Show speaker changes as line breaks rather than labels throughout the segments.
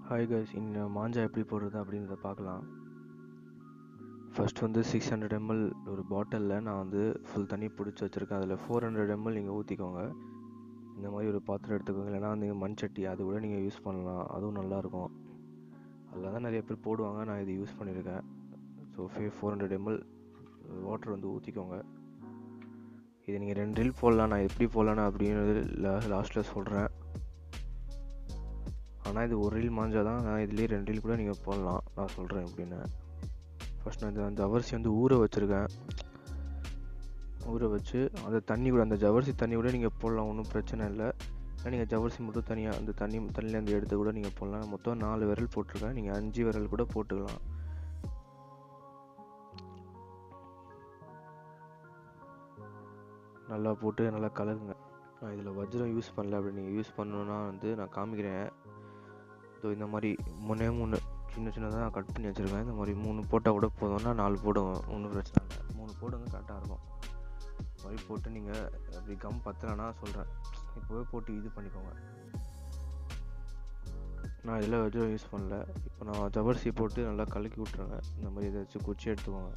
Hi guys, இந்த மாஞ்சா எப்படி போடுறது அப்படின்றத பார்க்கலாம். ஃபர்ஸ்ட் வந்து 600 ml ஒரு பாட்டிலில் நான் வந்து ஃபுல் தண்ணி பிடிச்சி வச்சுருக்கேன். அதில் 400 ml நீங்கள் ஊற்றிக்கோங்க. இந்த மாதிரி ஒரு பாத்திரம் எடுத்துக்கோங்க, இல்லைனா வந்து மண் சட்டி அது கூட நீங்கள் யூஸ் பண்ணலாம், அதுவும் நல்லாயிருக்கும். அதில் தான் நிறைய பேர் போடுவாங்க, நான் இது யூஸ் பண்ணியிருக்கேன். ஸோ 400 ml வாட்டர் வந்து ஊற்றிக்கோங்க. இதை நீங்கள் 2 reel போடலாம். நான் எப்படி போடலான்னு அப்படின்றது லாஸ்ட்டில் சொல்கிறேன். ஆனால் இது ஒரு ரீல் மாஞ்சா தான், நான் இதுலேயே 2 reel கூட நீங்கள் போடலாம், நான் சொல்கிறேன் எப்படின்னு. ஃபஸ்ட் நான் இந்த ஜவ்வரிசி வந்து ஊற வச்சுருக்கேன். ஊற வச்சு அந்த தண்ணி கூட, அந்த ஜவ்வரிசி தண்ணி கூட நீங்கள் போடலாம், ஒன்றும் பிரச்சனை இல்லை. இல்லை நீங்கள் ஜவ்வரிசி மட்டும் தனியாக அந்த தண்ணியிலேருந்து எடுத்து கூட நீங்கள் போடலாம். மொத்தம் 4 விரல் போட்டிருக்கேன், நீங்கள் 5 விரல் கூட போட்டுக்கலாம். நல்லா போட்டு நல்லா கலருங்க. நான் இதில் வஜ்ரம் யூஸ் பண்ணல, அப்படி நீங்கள் யூஸ் பண்ணணுன்னா வந்து நான் காமிக்கிறேன். ஸோ இந்த மாதிரி 3 சின்ன சின்னதாக நான் கட் பண்ணி வச்சுருக்கேன். இந்த மாதிரி 3 போட்டால் கூட போதும்னா 4 போடுங்க, ஒன்றும் பிரச்சனை இல்லை. 3 போடுங்க, கரெக்டாக இருக்கும். இந்த மாதிரி போட்டு நீங்கள் அப்படி கம் பத்தலைன்னா சொல்கிறேன், இப்போவே போட்டு இது பண்ணிக்கோங்க. நான் இதில் வஜ்ரம் யூஸ் பண்ணல. இப்போ நான் ஜவ்வரிசி போட்டு நல்லா கலக்கி விட்ருங்க. இந்த மாதிரி ஏதாச்சும் குச்சி எடுத்துக்கோங்க.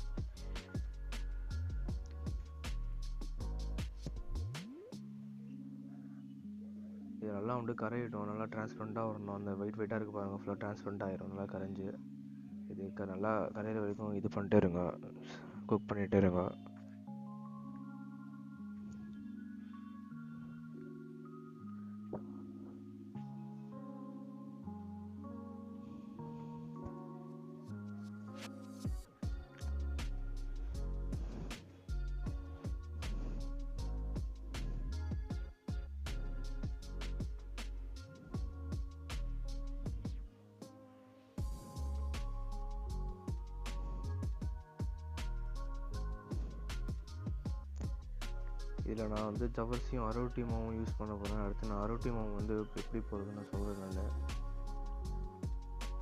இது நல்லா வந்து கரையிட்டோம், நல்லா டிரான்ஸ்பரண்ட்டாக வரணும். அந்த வெயிட்டாக இருக்குது பாருங்கள், ஃபுல்லாக டிரான்ஸ்பரண்ட் ஆகிரும் நல்லா கரைஞ்சி. இது நல்லா கரையிற வரைக்கும் இது பண்ணிட்டே இருங்க, குக் பண்ணிகிட்டே இருங்க. இதில் நான் வந்து ஜவ்வரிசியும் அரோட்டி மாவும் யூஸ் பண்ண போகிறேன். அடுத்து நான் அரோட்டி மாவு வந்து எப்படி போடுறதுன்னு நான் சொல்கிறதுனால,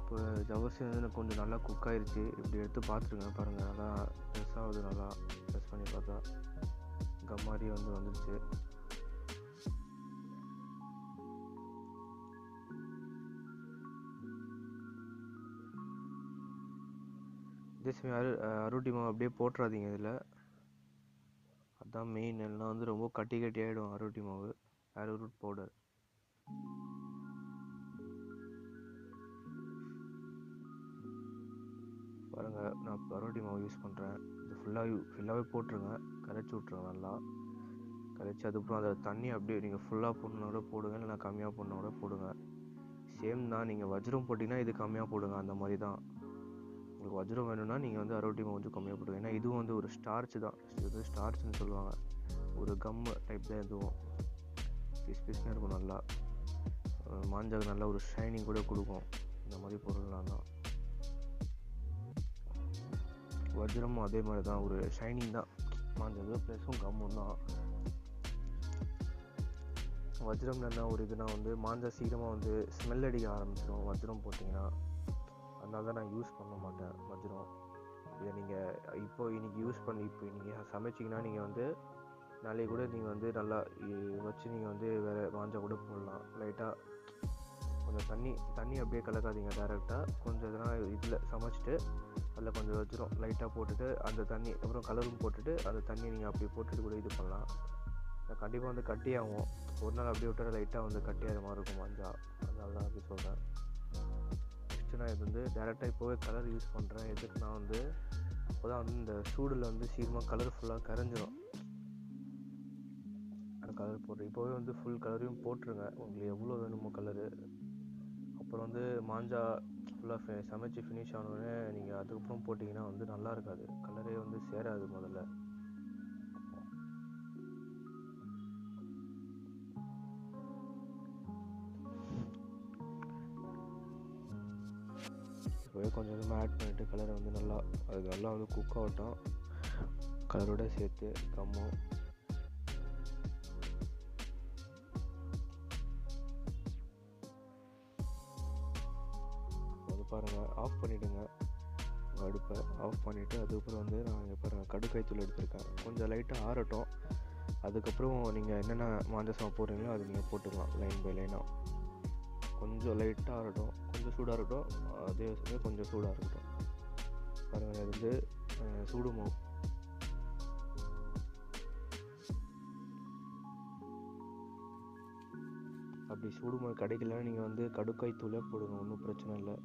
இப்போ ஜவ்வரிசி வந்து எனக்கு கொஞ்சம் நல்லா குக் ஆகிருச்சு. இப்படி எடுத்து பார்த்துருங்க, பாருங்கள் நல்லா ப்ரெஸ் ஆகுது. நல்லா ப்ரெஸ் பண்ணி பார்த்தா கம் மாதிரி வந்துருச்சு. அரோட்டி மாவு அப்படியே போட்டுறாதீங்க இதில், அதுதான் மெயின். எல்லாம் வந்து ரொம்ப கட்டி ஆகிடும் அரோட்டி மாவு, அரூட் பவுடர். பாருங்கள், நான் இப்போ அரோட்டி மாவு யூஸ் பண்ணுறேன். இது ஃபுல்லாகவே போட்டுருங்க, கரைச்சி விட்ருங்க. நல்லா கரைச்சி அதுக்கப்புறம் அந்த தண்ணி அப்படியே நீங்கள் ஃபுல்லாக போடணுன்னா கூட போடுங்க, இல்லைனா கம்மியாக போடணுன்னா கூட போடுங்க. சேம் தான், நீங்கள் வஜ்ரம் போட்டிங்கன்னா இது கம்மியாக போடுங்க. அந்த மாதிரி தான், உங்களுக்கு வஜ்ரம் வேணும்னா நீங்கள் வந்து அரோட்டி மாவு கொஞ்சம் கம்மியாக போடுங்க. ஏன்னா இதுவும் வந்து ஒரு ஸ்டார்ச் தான், இது ஸ்டார்ச்னு சொல்லுவாங்க, ஒரு கம் டைப் தான். இதுவும் பீஸ்னு இருக்கும், நல்லா மாஞ்சாவுக்கு நல்லா ஒரு ஷைனிங் கூட கொடுக்கும் இந்த மாதிரி பொருள்லாம் தான். வஜ்ரமும் அதே மாதிரி தான், ஒரு ஷைனிங் தான் மாஞ்சாவுக்கு, ப்ளஸும் கம்மும் தான். வஜ்ரம் என்ன ஒரு இதுனா வந்து மாஞ்சா சீக்கிரமாக வந்து ஸ்மெல் அடிக்க ஆரம்பிச்சிடும் வஜ்ரம் போட்டிங்கன்னா. அதனால தான் நான் யூஸ் பண்ண மாட்டேன் வஜ்ரம். இதை நீங்கள் இன்றைக்கி யூஸ் பண்ணி இப்போ நீங்கள் சமைச்சிங்கன்னா நீங்கள் வந்து நாளைக்கு கூட நீங்கள் வந்து நல்லா வச்சு நீங்கள் வந்து வேறு மாஞ்சா கூட போடலாம். லைட்டாக கொஞ்சம் தண்ணி அப்படியே கலக்காதீங்க டேரெக்டாக. கொஞ்சம் இதெல்லாம் இதில் சமைச்சிட்டு அதில் கொஞ்சம் வச்சிரும் லைட்டாக போட்டுட்டு, அந்த தண்ணி அப்புறம் கலரும் போட்டுட்டு அந்த தண்ணியை நீங்கள் அப்படி போட்டுட்டு கூட இது பண்ணலாம். கண்டிப்பாக வந்து கட்டியாகும், ஒரு நாள் அப்படியே விட்டால் லைட்டாக வந்து கட்டியாகிற மாதிரி இருக்கும் மாஞ்சா. அதனால தான் அப்படி சொல்கிறேன். நெக்ஸ்ட்டு நான் இது வந்து டேரெக்டாக இப்போவே கலர் யூஸ் பண்ணுறேன். எதுக்கு நான் வந்து அப்போ தான் வந்து இந்த சூடில் வந்து சீக்கிரமாக கலர்ஃபுல்லாக கரைஞ்சிரும். அந்த கலர் போடுறேன் இப்போவே வந்து ஃபுல் கலரையும் போட்டுருங்க, உங்களுக்கு எவ்வளோ வேணுமோ கலரு. அப்புறம் வந்து மாஞ்சா ஃபுல்லாக சமைச்சு ஃபினிஷ் ஆனோடனே நீங்கள் அதுக்கப்புறம் போட்டிங்கன்னா வந்து நல்லா இருக்காது, கலரே வந்து சேராது முதல்ல. இப்போவே கொஞ்சம் கொஞ்சமாக ஆட் பண்ணிவிட்டு கலரை வந்து நல்லா அது நல்லா வந்து குக் ஆகட்டும், கலரோட சேர்த்து கம்மும். அது பாருங்கள், ஆஃப் பண்ணிவிடுங்க அடுப்பை. ஆஃப் பண்ணிவிட்டு அதுக்கப்புறம் வந்து நான் இங்கே பாருங்கள் கடுக்காய்த்தூள் எடுத்துருக்கேன். கொஞ்சம் லைட்டாக ஆறட்டும், அதுக்கப்புறம் நீங்கள் என்னென்ன மாஞ்சா சாதம் போடுறீங்களோ அது நீங்கள் போட்டுக்கலாம் லைன் பை லைனாக. கொஞ்சம் லைட்டாக ஆறட்டும், கொஞ்சம் சூடாக இருக்கட்டும், அதே சமயம் கொஞ்சம் சூடாக இருக்கட்டும். பாருங்கள், இது வந்து சூடு மாவு. அப்படி சூடு மாவு கிடைக்கலன்னா நீங்கள் வந்து கடுக்காய் தூளே போடுங்க, ஒன்றும் பிரச்சனை இல்லை.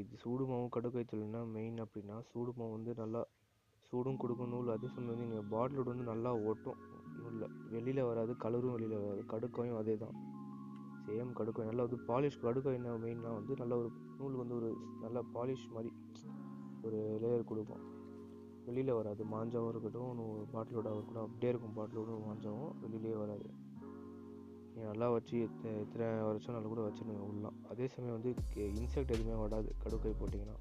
இது சூடு மாவு கடுக்காய் தூள்னா மெயின் அப்படின்னா, சூடு மாவு வந்து நல்லா சூடும் கொடுக்கும் நூல். அதே சமயம் வந்து நீங்கள் பாட்டிலோட வந்து நல்லா ஒட்டும் நூலில், வெளியில் வராது, கலரும் வெளியில் வராது. கடுக்காயும் அதே தான், சேம் கடுக்காய் நல்லா வந்து பாலிஷ். கடுக்காய் என்ன மெயின்னா வந்து நல்ல ஒரு நூல் வந்து ஒரு நல்ல பாலிஷ் மாதிரி ஒரு லேயர் கொடுக்கும், வெளியில் வராது. மாஞ்சாவும் இருக்கட்டும், பாட்டிலோட இருக்கட்டும், அப்படியே இருக்கும். பாட்டிலோட மாஞ்சாவும் வெளியிலே வராது. நீங்கள் நல்லா வச்சு எத்தனை வருஷம் நல்லா கூட வச்சுருங்க உள்ளலாம். அதே சமயம் வந்து இன்செக்ட் எதுவுமே வராது கடுக்காய் போட்டிங்கன்னா.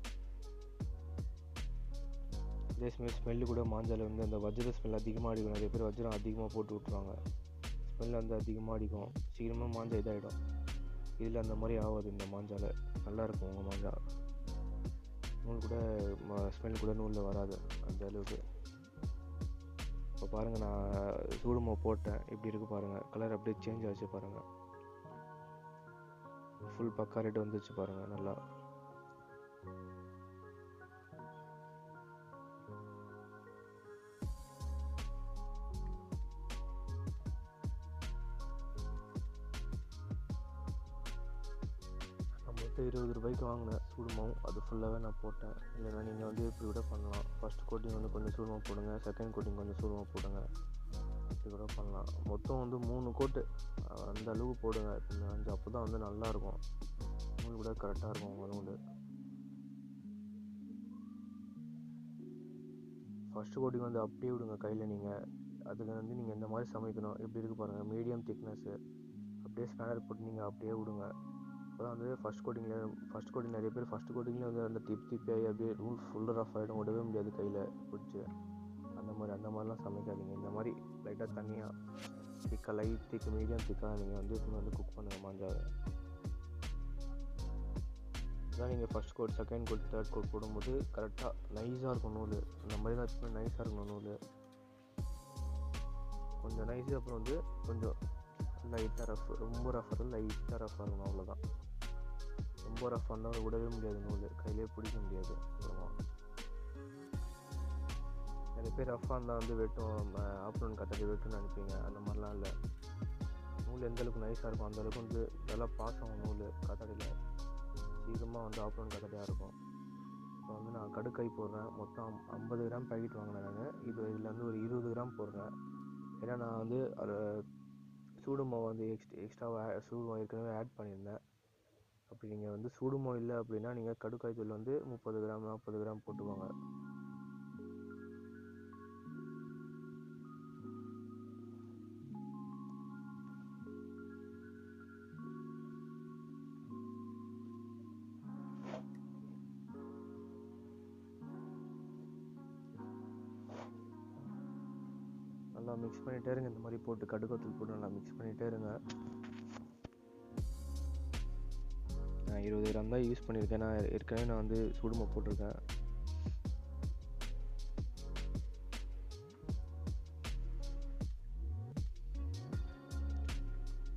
அதே சமயம் ஸ்மெல்லு கூட மாஞ்சால வந்து அந்த வஜ்ர ஸ்மெல் அதிகமாக அடிக்கும். நிறைய பேர் வஜ்ரம் அதிகமாக போட்டு விட்ருவாங்க, ஸ்மெல் வந்து அதிகமாக அடிக்கும், சீக்கிரமாக மாஞ்சா இதாகிடும். இதில் அந்த மாதிரி ஆகாது. இந்த மாஞ்சால நல்லாயிருக்கும் உங்கள் மாஞ்சா. நூல் கூட ஸ்மெல் கூட நூலில் வராது அந்த அளவுக்கு. இப்போ பாருங்கள், நான் சூடு மாவு போட்டேன், இப்படி இருக்குது பாருங்கள். கலர் அப்படியே சேஞ்ச் ஆச்சு பாருங்கள். ஃபுல் பக்கா ரெட் வந்துச்சு பாருங்கள் நல்லா. மொத்தம் 20 ரூபாய்க்கு வாங்கினேன் சூடு மாவு. அது ஃபுல்லாகவே நான் போட்டேன். இல்லைன்னா நீங்கள் வந்து இப்படி கூட பண்ணலாம். ஃபஸ்ட் கோட்டிங் வந்து கொஞ்சம் சூடு மாவு போடுங்க, செகண்ட் கோட்டிங் கொஞ்சம் சூடு மாவு போடுங்க, இப்படி கூட பண்ணலாம். மொத்தம் வந்து 3 கோட்டு அந்த அளவுக்கு போடுங்க. இந்த 5 அப்போ தான் வந்து நல்லாயிருக்கும், நூல் கூட கரெக்டாக இருக்கும் உங்கள் நூல். ஃபஸ்ட்டு கோட்டிங் வந்து அப்படியே விடுங்க கையில். நீங்கள் அதுக்கு வந்து நீங்கள் இந்த மாதிரி சமைக்கணும். எப்படி இருக்குது பாருங்கள், மீடியம் திக்னஸ்ஸு. அப்படியே ஸ்பேனர் போட்டு நீங்கள் அப்படியே விடுங்க. அப்போ தான் வந்து ஃபஸ்ட் கோட்டிங் நிறைய பேர் ஃபஸ்ட் கோட்டிங்லேயே வந்து அந்த திப்பியாகி அப்படியே நூல் ஃபுல்லாக ரஃப் ஆகிடும், விடவே முடியாது கையில் பிடிச்சி. அந்த மாதிரிலாம் சமைக்காதீங்க. இந்த மாதிரி லைட்டாக தண்ணியாக திக்காக, லைட் திக்கு, மீடியம் திக்காக நீங்கள் வந்து குக் பண்ணுங்கள் மாஞ்சாவை. அதான் நீங்கள் first coat, second coat, third coat போடும்போது கரெக்டாக நைஸாக இருக்கும் நூல். அந்த மாதிரி தான் எப்பவுமே நைஸாக இருக்கணும் நூல். கொஞ்சம் நைஸு, அப்புறம் வந்து கொஞ்சம் லைட்டாக ரஃப். ரொம்ப ரஃபாக லைட்டாக ரஃபாக இருக்கணும், அவ்வளோதான். ரொம்ப ரஃப் பண்ணால் விடவே முடியாது நூல், கையிலே பிடிக்க முடியாது. நிறைய பேர் ரஃபாக இருந்தால் வந்து வெட்டும், ஆப்ரன் கத்தடி வெட்டுன்னு நினைப்பீங்க. அந்த மாதிரிலாம் இல்லை. நூல் எந்தளவுக்கு நைஸாக இருக்கும் அந்தளவுக்கு வந்து நல்லா பாசம் நூல் கத்தடியில். சீக்கிரமாக வந்து ஆப்ரன் கத்தடியாக இருக்கும். இப்போ வந்து நான் கடுக்காய் போடுறேன். மொத்தம் 50 கிராம் பேக்கெட் வாங்கினேன் நான். இதில் வந்து ஒரு 20 கிராம் போடுறேன். ஏன்னா நான் வந்து அதை சூடு மாவு வந்து எக்ஸ்ட்ராவாக சூடு மாவு ஏற்கனவே ஆட் பண்ணியிருந்தேன். அப்படி நீங்கள் வந்து சூடு மாவு இல்லை அப்படின்னா நீங்கள் கடுக்காய் தூள் வந்து 30 கிராம் 40 கிராம் போட்டுவாங்க. நல்லா மிக்ஸ் பண்ணிகிட்டே இருங்க. இந்த மாதிரி போட்டு கடுக்காய் தூள் போட்டு நல்லா மிக்ஸ் பண்ணிகிட்டே இருங்க. நான் 20 கிராம் தான் யூஸ் பண்ணியிருக்கேன். நான் ஏற்கனவே நான் வந்து சூடு மாவு போட்டிருக்கேன்.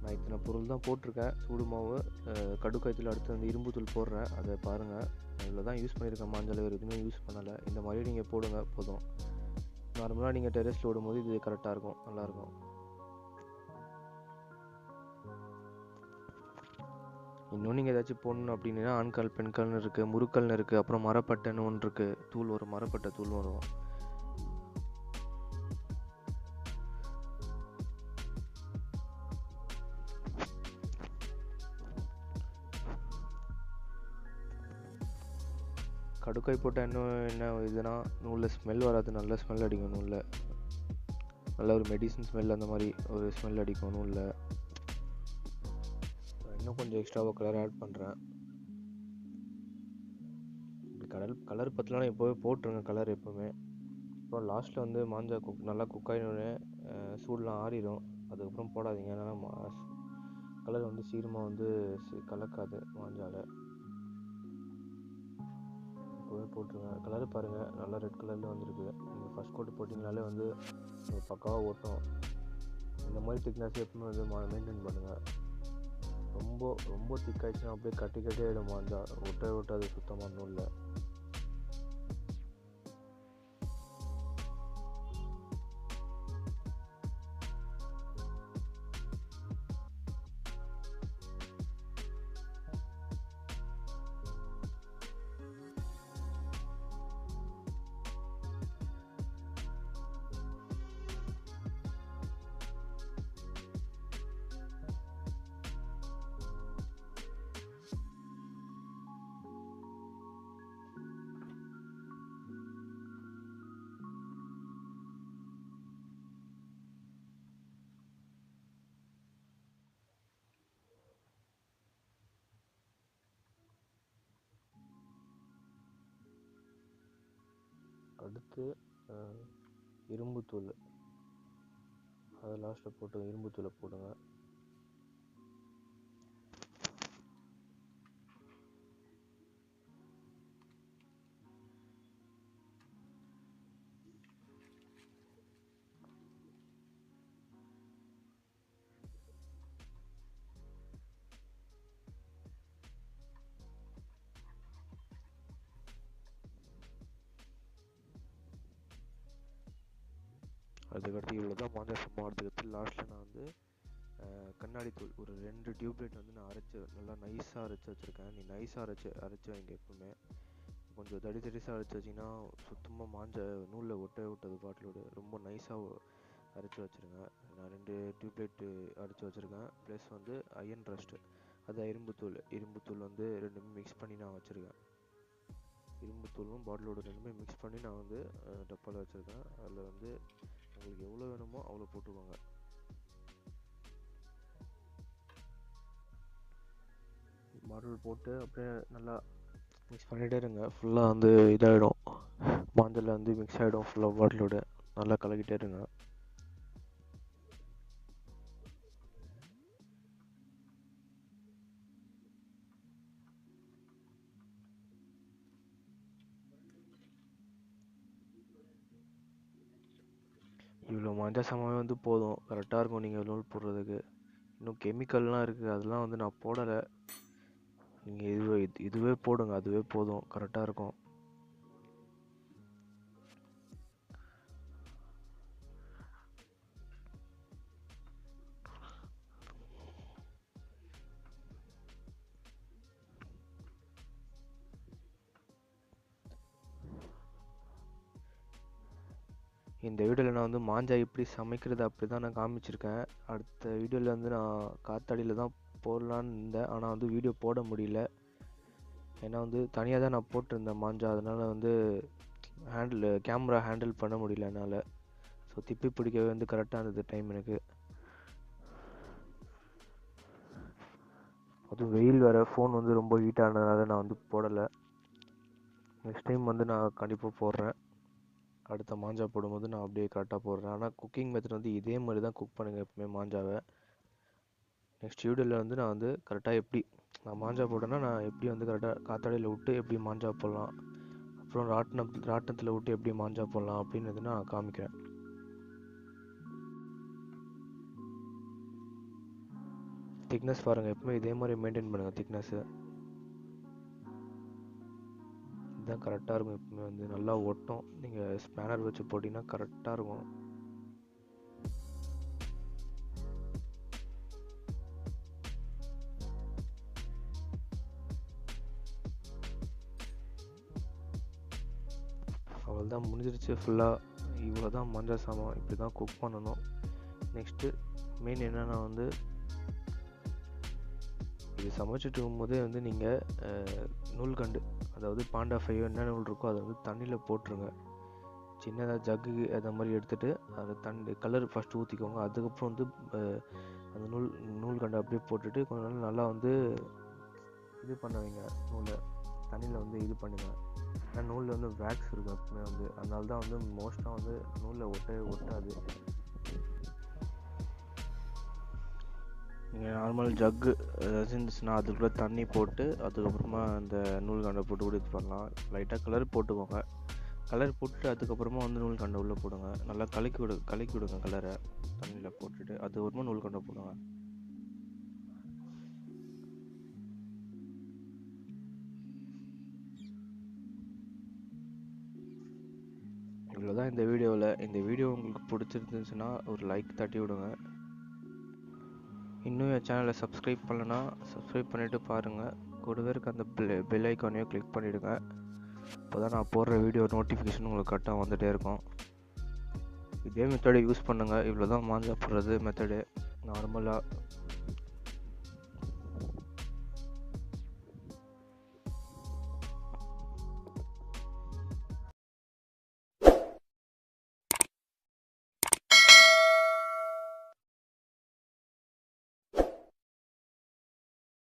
நான் இத்தனை பொருள் தான் போட்டிருக்கேன். சூடு மாவு, கடுக்காய் தூள், அடுத்து வந்து இரும்பு தூள் போடுறேன். அதை பாருங்கள். இவ்வளோ தான் யூஸ் பண்ணியிருக்கேன். மாஞ்சால வேறு எதுவுமே யூஸ் பண்ணலை. இந்த மாதிரி நீங்கள் போடுங்க போதும். நார்மலாக நீங்கள் டெரஸில் விடும்போது இது கரெக்டாக இருக்கும், நல்லாயிருக்கும். இன்னும் நீங்கள் ஏதாச்சும் போடணும் அப்படின்னா ஆண்கால் பெண்கால்னு இருக்குது, முறுக்கல்னு இருக்குது, அப்புறம் மரப்பட்டைன்னு ஒன்று இருக்குது. தூள் வரும், மரப்பட்டை தூள் வரும். கடுக்காய் போட்டால் இன்னும் என்ன இதுனா நூலில் ஸ்மெல் வராது, நல்ல ஸ்மெல் அடிக்கும் நூலில். நல்ல ஒரு மெடிசன் ஸ்மெல், அந்த மாதிரி ஒரு ஸ்மெல் அடிக்கும் நூலில். இன்னும் கொஞ்சம் எக்ஸ்ட்ராவாக கலர் ஆட் பண்ணுறேன். கலர் பற்றலாம் எப்போவே போட்டுருங்க கலர் எப்போவுமே. அப்புறம் லாஸ்ட்டில் வந்து மாஞ்சா நல்லா குக்காயினோடனே சூடெலாம் ஆறிடும். அதுக்கப்புறம் போடாதீங்க, ஏன்னா கலர் வந்து சீக்கிரமாக வந்து கலக்காது மாஞ்சாவில். இப்போவே போட்டுருங்க. கலர் பாருங்கள், நல்லா ரெட் கலரில் வந்துருக்கு. நீங்கள் ஃபஸ்ட் கோட்டு போட்டிங்கனாலே வந்து பக்காவாக ஓட்டும். இந்த மாதிரி திக்னஸ் எப்பவுமே வந்து மெயின்டைன் பண்ணுங்கள். ரொம்ப ரொம்ப திக்காயிடுச்சுன்னா அப்படியே கட்டி ஆகிடும் மாஞ்சா, ஒட்டாது சுத்தமாக நூலில். அடுத்து இரும்புத்தூள், அதை லாஸ்ட்டில் போட்டு இரும்புத்தூளை போடுங்க. அதுக்கடுத்து இவ்வளோ தான் மாஞ்சா சம்பவம். அதுக்கடுத்து லாஸ்ட்டில் நான் வந்து கண்ணாடி தூள் ஒரு 2 டியூப்லைட் வந்து நான் நல்லா நைஸாக அரைச்சி வச்சுருக்கேன். நீ நைஸாக அரைச்சி வைங்க. எப்பவுமே கொஞ்சம் தடிசாக அரைச்சி வச்சிங்கன்னா சுத்தமாக மாஞ்ச நூலில் ஒட்டது பாட்டிலோடு. ரொம்ப நைஸாக அரைச்சி வச்சுருங்க. நான் 2 டியூப்லைட்டு அரைச்சி வச்சுருக்கேன். ப்ளஸ் வந்து அயன் ரஸ்ட்டு, அது இரும்புத்தூள் வந்து ரெண்டுமே மிக்ஸ் பண்ணி நான் வச்சுருக்கேன். இரும்புத்தூளும் பாட்டிலோட ரெண்டுமே மிக்ஸ் பண்ணி நான் வந்து டப்பாவில் வச்சுருக்கேன். அதில் வந்து உங்களுக்கு எவ்வளோ வேணுமோ அவ்வளோ போட்டுக்கோங்க. பாட்டில் போட்டு அப்படியே நல்லா மிக்ஸ் பண்ணிகிட்டே இருங்க. ஃபுல்லாக வந்து இதாகிடும், மாஞ்சல் வந்து மிக்ஸ் ஆகிடும் ஃபுல்லாக பாட்டிலோட. நல்லா கலக்கிட்டே இருங்க. இவ்வளோ மாஞ்சா சாமான் வந்து போதும், கரெக்டாக இருக்கும் நீங்கள் நூல் போடுறதுக்கு. இன்னும் கெமிக்கல்லாம் இருக்குது, அதெல்லாம் வந்து நான் போடலை. நீங்கள் இதுவே போடுங்க, அதுவே போதும், கரெக்டாக இருக்கும். இந்த வீடியோவில் நான் வந்து மாஞ்சா எப்படி சமைக்கிறது அப்படி தான் நான் காமிச்சிருக்கேன். அடுத்த வீடியோவில் வந்து நான் காத்தாடியில் தான் போடலான்னு இருந்தேன், ஆனால் வந்து வீடியோ போட முடியல. ஏன்னா வந்து தனியாக தான் நான் போட்டிருந்தேன் மாஞ்சா, அதனால் வந்து கேமரா ஹேண்டில் பண்ண முடியல என்னால். ஸோ திப்பி பிடிக்கவே வந்து கரெக்டாக இருந்தது டைம் எனக்கு. அதுவும் வெயில் வேறு, ஃபோன் வந்து ரொம்ப ஹீட் ஆனதுனால நான் வந்து போடலை. நெக்ஸ்ட் டைம் வந்து நான் கண்டிப்பாக போடுறேன். அடுத்த மாஞ்சா போடும்போது நான் அப்படியே கரெக்டாக போடுறேன். ஆனால் குக்கிங் மெத்தட் வந்து இதே மாதிரி தான் குக் பண்ணுங்கள் எப்பவுமே மாஞ்சாவை. நெக்ஸ்ட் வீடியோவில் வந்து நான் வந்து கரெக்டாக எப்படி நான் மாஞ்சா போட்டேன்னா நான் எப்படி வந்து கரெக்டாக காத்தாடியில் விட்டு எப்படி மாஞ்சா போடலாம், அப்புறம் ராட்டினத்தில் விட்டு எப்படி மாஞ்சா போடலாம் அப்படின்னு நான் காமிக்கிறேன். திக்னஸ் பாருங்கள், எப்பவுமே இதே மாதிரி மெயின்டைன் பண்ணுங்கள் திக்னஸ்ஸு. இதுதான் கரெக்டாக இருக்கும். எப்பவுமே வந்து நல்லா ஒட்டும். நீங்கள் ஸ்பேனர் வச்சு போட்டிங்கன்னா கரெக்டாக இருக்கும். அவ்வளோ தான், முடிஞ்சிருச்சு ஃபுல்லாக. இவ்வளோ தான் மாஞ்சா சாமான், இப்படி தான் குக் பண்ணணும். நெக்ஸ்ட்டு மெயின் என்னென்னா வந்து இது சமைச்சிட்டு இருக்கும்போதே வந்து நீங்கள் நூல்கண்டு, அதாவது பாண்டா 5 என்ன நூல் இருக்கோ அதை வந்து தண்ணியில் போட்டுருங்க. சின்னதாக ஜக்கு அதை மாதிரி எடுத்துகிட்டு அதை கலர் ஃபஸ்ட்டு ஊற்றிக்கோங்க. அதுக்கப்புறம் வந்து அந்த நூல்கண்டை அப்படியே போட்டுட்டு கொஞ்ச நாள் நல்லா வந்து இது பண்ண வைங்க. நூலை தண்ணியில் வந்து இது பண்ணுங்க. ஏன்னா நூலில் வந்து வேக்ஸ் இருக்கும் எப்பவுமே வந்து, அதனால தான் வந்து மோஸ்ட்டாக வந்து நூலில் ஒட்டாது. நீங்கள் நார்மல் ஜக்கு ஏதாச்சும் இருந்துச்சுன்னா அதுக்குள்ளே தண்ணி போட்டு அதுக்கப்புறமா அந்த நூல்கண்டை போட்டு கூட இது பண்ணலாம். லைட்டாக கலர் போட்டுக்கோங்க, கலர் போட்டுட்டு அதுக்கப்புறமா வந்து நூல்கண்டை உள்ளே போடுங்க. நல்லா கலக்கி விடுங்க கலரை தண்ணியில் போட்டுட்டு அதுக்கப்புறமா நூல்கண்டை போடுங்க. இவ்வளோதான் இந்த வீடியோவில். இந்த வீடியோ உங்களுக்கு பிடிச்சிருந்துச்சுன்னா ஒரு லைக் தட்டி விடுங்க. இன்னும் என் சேனலை சப்ஸ்கிரைப் பண்ணலன்னா சப்ஸ்கிரைப் பண்ணிவிட்டு பாருங்கள். கூடவே இருக்க அந்த பெல் ஐக்கானையும் கிளிக் பண்ணிவிடுங்க. அப்போ தான் நான் போடுற வீடியோ நோட்டிஃபிகேஷன் உங்களுக்கு கரெக்டாக வந்துகிட்டே இருக்கும். இதே மெத்தடை யூஸ் பண்ணுங்கள். இவ்வளோ தான் மாஞ்சா போடுறது மெத்தடு. நார்மலாக